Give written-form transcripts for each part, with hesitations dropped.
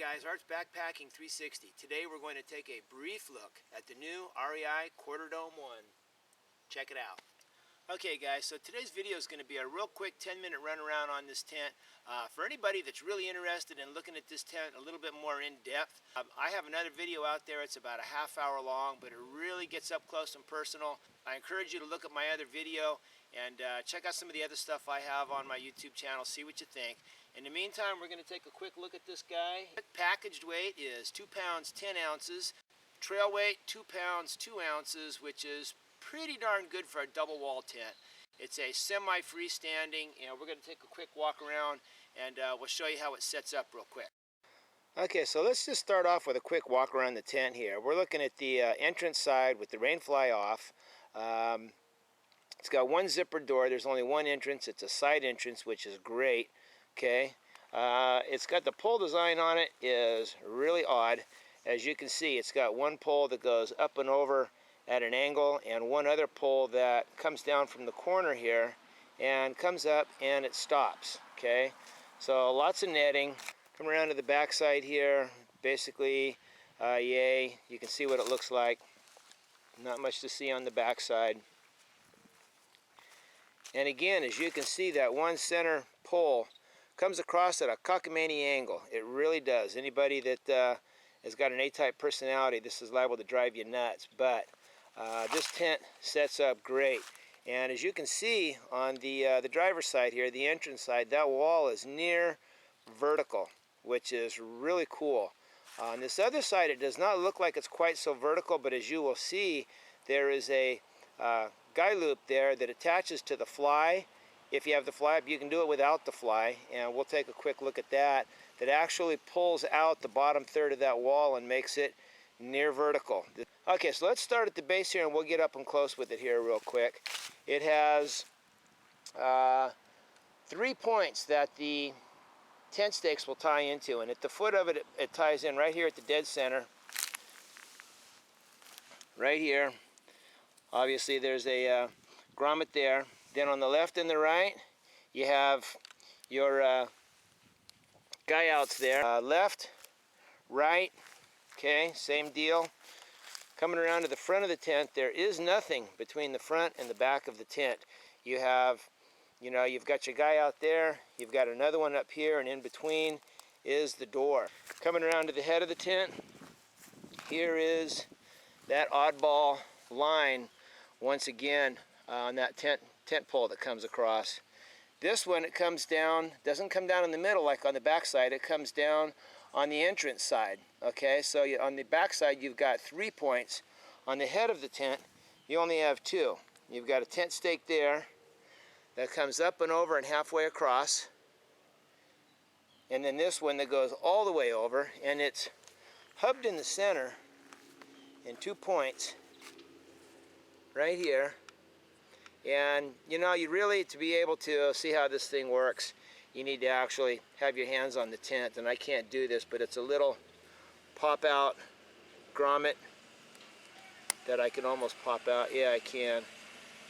guys, Art's Backpacking 360. Today we're going to take a brief look at the new REI Quarter Dome 1. Check it out. Okay guys, so today's video is going to be a real quick 10-minute run around on this tent. For anybody that's really interested in looking at this tent a little bit more in depth, I have another video out there. It's about a half-hour long, but it really gets up close and personal. I encourage you to look at my other video and check out some of the other stuff I have on my YouTube channel. See what you think. In the meantime, we're going to take a quick look at this guy. Packaged weight is 2 pounds 10 ounces. Trail weight 2 pounds 2 ounces, which is pretty darn good for a double wall tent. It's a semi-freestanding, and we're going to take a quick walk around and we'll show you how it sets up real quick. Okay, so let's just start off with a quick walk around the tent here. We're looking at the entrance side with the rain fly off. It's got one zipper door. There's only one entrance. It's a side entrance, which is great. Okay, it's got the pole design on it is really odd. As you can see, it's got one pole that goes up and over at an angle and one other pole that comes down from the corner here and comes up and it stops. Okay, so lots of netting. Come around to the back side here. Basically, yay, you can see what it looks like. Not much to see on the back side. And again, as you can see, that one center pole comes across at a cockamamie angle. It really does. Anybody that has got an A-type personality, this is liable to drive you nuts. But this tent sets up great. And as you can see on the driver's side here, the entrance side, that wall is near vertical, which is really cool. On this other side, it does not look like it's quite so vertical, but as you will see, there is a guy loop there that attaches to the fly. If you have the fly up, you can do it without the fly, and we'll take a quick look at that. That actually pulls out the bottom third of that wall and makes it near vertical. Okay, so let's start at the base here and we'll get up and close with it here real quick. It has 3 points that the tent stakes will tie into, and at the foot of it, it ties in right here at the dead center. Right here. Obviously there's a grommet there. Then on the left and the right, you have your guy outs there. Left, right, okay, same deal. Coming around to the front of the tent, there is nothing between the front and the back of the tent. You have, you've got your guy out there, you've got another one up here, and in between is the door. Coming around to the head of the tent, here is that oddball line once again on that tent pole that comes across. This one, it comes down, doesn't come down in the middle like on the back side, it comes down on the entrance side. Okay, so on the back side you've got 3 points. On the head of the tent you only have 2. You've got a tent stake there that comes up and over and halfway across, and then this one that goes all the way over, and it's hubbed in the center in 2 points right here. And you really, to be able to see how this thing works, you need to actually have your hands on the tent, and I can't do this, but it's a little pop out grommet that I can almost pop out. Yeah, I can.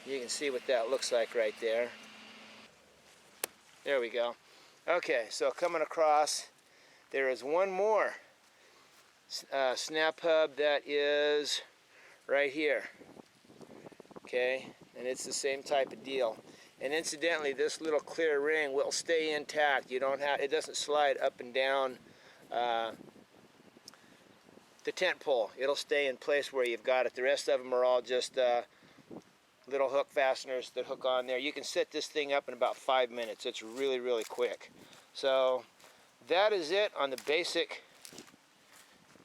You can see what that looks like right there. There we go. Okay, so coming across, there is one more snap hub that is right here. Okay, and it's the same type of deal. And incidentally, this little clear ring will stay intact. It doesn't slide up and down the tent pole. It'll stay in place where you've got it. The rest of them are all just little hook fasteners that hook on there. You can set this thing up in about 5 minutes. It's really, really quick. So that is it on the basic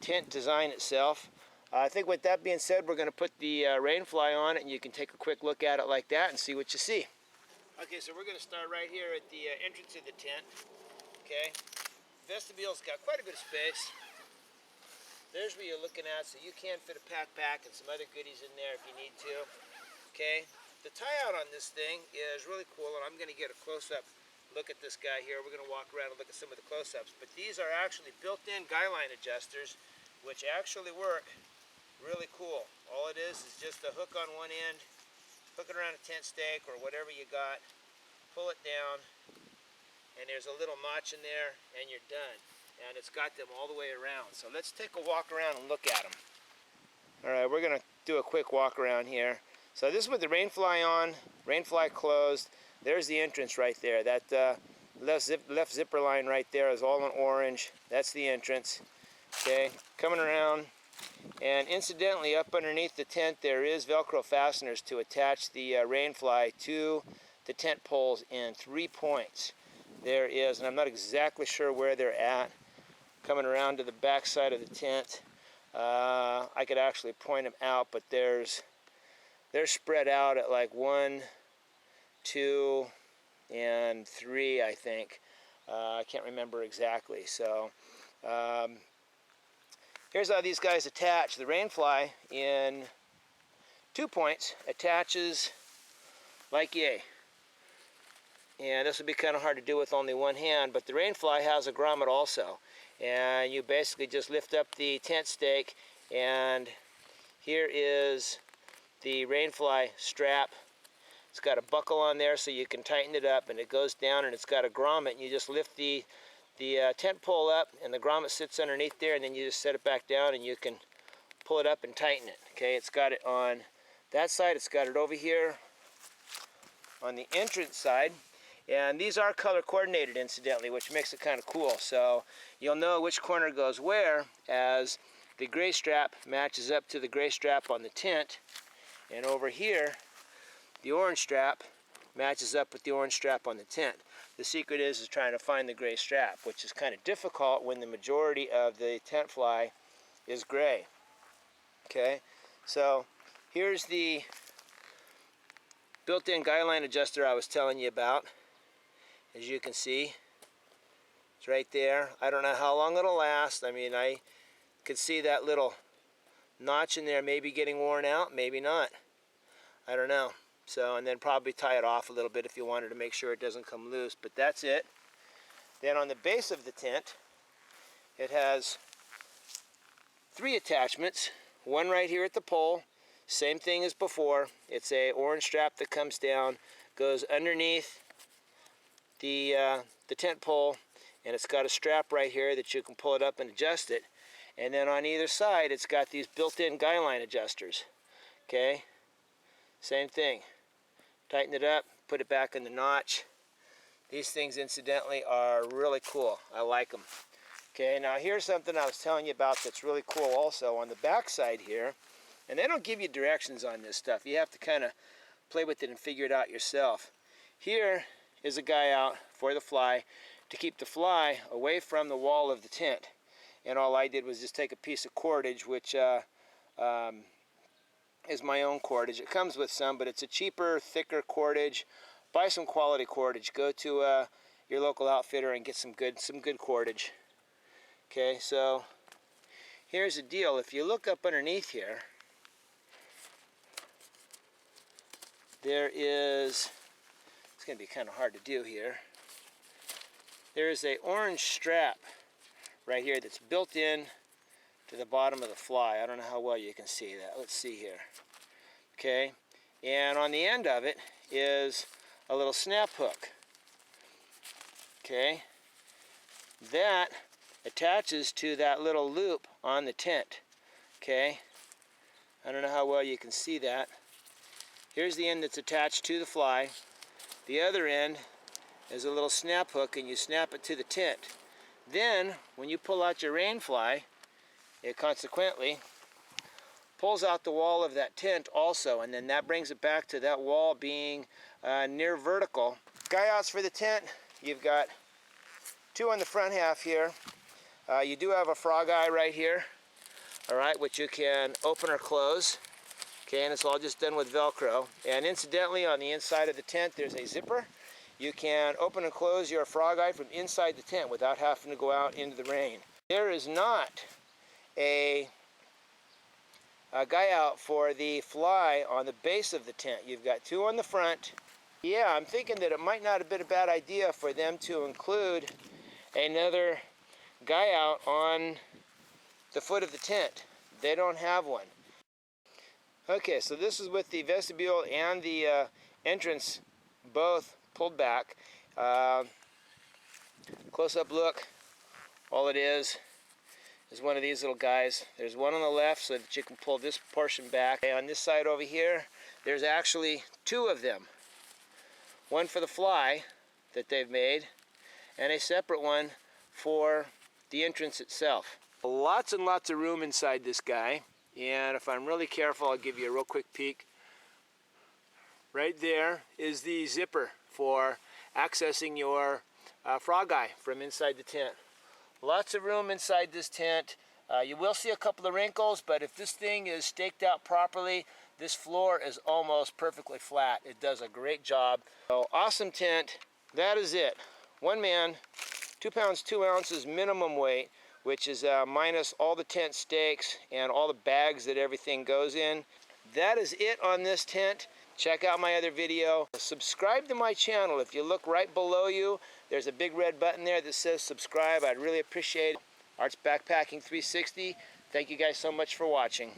tent design itself. I think with that being said, we're going to put the rain fly on it, and you can take a quick look at it like that and see what you see. Okay, so we're going to start right here at the entrance of the tent. Okay, vestibule's got quite a bit of space. There's where you're looking at, so you can fit a backpack and some other goodies in there if you need to. Okay, the tie out on this thing is really cool, and I'm going to get a close-up look at this guy here. We're going to walk around and look at some of the close-ups, but these are actually built-in guy line adjusters, which actually work really cool. All it is just a hook on one end, hook it around a tent stake or whatever you got, pull it down, and there's a little notch in there, and you're done. and it's got them all the way around. So let's take a walk around and look at them. All right, we're going to do a quick walk around here. So this is with the rainfly on, rainfly closed. There's the entrance right there. That left zipper line right there is all in orange. That's the entrance. Okay, coming around. And incidentally, up underneath the tent, there is Velcro fasteners to attach the rainfly to the tent poles in 3 points. There is, and I'm not exactly sure where they're at. Coming around to the back side of the tent, I could actually point them out, but they're spread out at like 1, 2, and 3, I think. I can't remember exactly. So here's how these guys attach. The rainfly in 2 points attaches like yay. And this would be kind of hard to do with only one hand, but the rainfly has a grommet also. And you basically just lift up the tent stake, and here is the rainfly strap. It's got a buckle on there so you can tighten it up, and it goes down, and it's got a grommet, and you just lift the tent pole up, and the grommet sits underneath there, and then you just set it back down, and you can pull it up and tighten it. Okay, it's got it on that side. It's got it over here on the entrance side. And these are color coordinated, incidentally, which makes it kind of cool. So you'll know which corner goes where as the gray strap matches up to the gray strap on the tent. And over here, the orange strap matches up with the orange strap on the tent. The secret is trying to find the gray strap, which is kind of difficult when the majority of the tent fly is gray. Okay, so here's the built-in guy line adjuster I was telling you about. As you can see, it's right there. I don't know how long it'll last. I mean, I could see that little notch in there maybe getting worn out, maybe not. I don't know. So, and then probably tie it off a little bit if you wanted to make sure it doesn't come loose, but that's it. Then on the base of the tent, it has 3 attachments. One right here at the pole, same thing as before. It's a orange strap that comes down, goes underneath the tent pole, and it's got a strap right here that you can pull it up and adjust it. And then on either side, it's got these built-in guy line adjusters. Okay, same thing. Tighten it up, put it back in the notch. These things, incidentally, are really cool. I like them. Okay, now here's something I was telling you about that's really cool also on the back side here. And they don't give you directions on this stuff. You have to kind of play with it and figure it out yourself. Here is a guy out for the fly to keep the fly away from the wall of the tent. And all I did was just take a piece of cordage, which is my own cordage. It comes with some, but it's a cheaper, thicker cordage. Buy some quality cordage. Go to your local outfitter and get some good cordage. Okay, so here's the deal. If you look up underneath here, there is, it's going to be kind of hard to do here. There is a orange strap right here that's built in to the bottom of the fly. I don't know how well you can see that. Let's see here. Okay, and on the end of it is a little snap hook. Okay, that attaches to that little loop on the tent. Okay, I don't know how well you can see that. Here's the end that's attached to the fly. The other end is a little snap hook, and you snap it to the tent. Then, when you pull out your rain fly, it consequently pulls out the wall of that tent also, and then that brings it back to that wall being near vertical. Guy outs for the tent, you've got 2 on the front half here. You do have a frog eye right here, all right, which you can open or close. Okay, and it's all just done with Velcro. And incidentally, on the inside of the tent, there's a zipper. You can open and close your frog eye from inside the tent without having to go out into the rain. There is not a guy out for the fly on the base of the tent. You've got 2 on the front. Yeah, I'm thinking that it might not have been a bad idea for them to include another guy out on the foot of the tent. They don't have one. Okay, so this is with the vestibule and the entrance both pulled back. Close-up look All it is one of these little guys. There's one on the left so that you can pull this portion back. Okay, on this side over here, there's actually two of them. One for the fly that they've made, and a separate one for the entrance itself. Lots and lots of room inside this guy, and if I'm really careful, I'll give you a real quick peek. Right there is the zipper for accessing your frog eye from inside the tent. Lots of room inside this tent. You will see a couple of wrinkles, but if this thing is staked out properly, this floor is almost perfectly flat. It does a great job. So awesome tent. That is it. One man, 2 pounds 2 ounces minimum weight, which is minus all the tent stakes and all the bags that everything goes in. That is it on this tent. Check out my other video. Subscribe to my channel. If you look right below you, there's a big red button there that says subscribe. I'd really appreciate it. Art's Backpacking 360. Thank you guys so much for watching.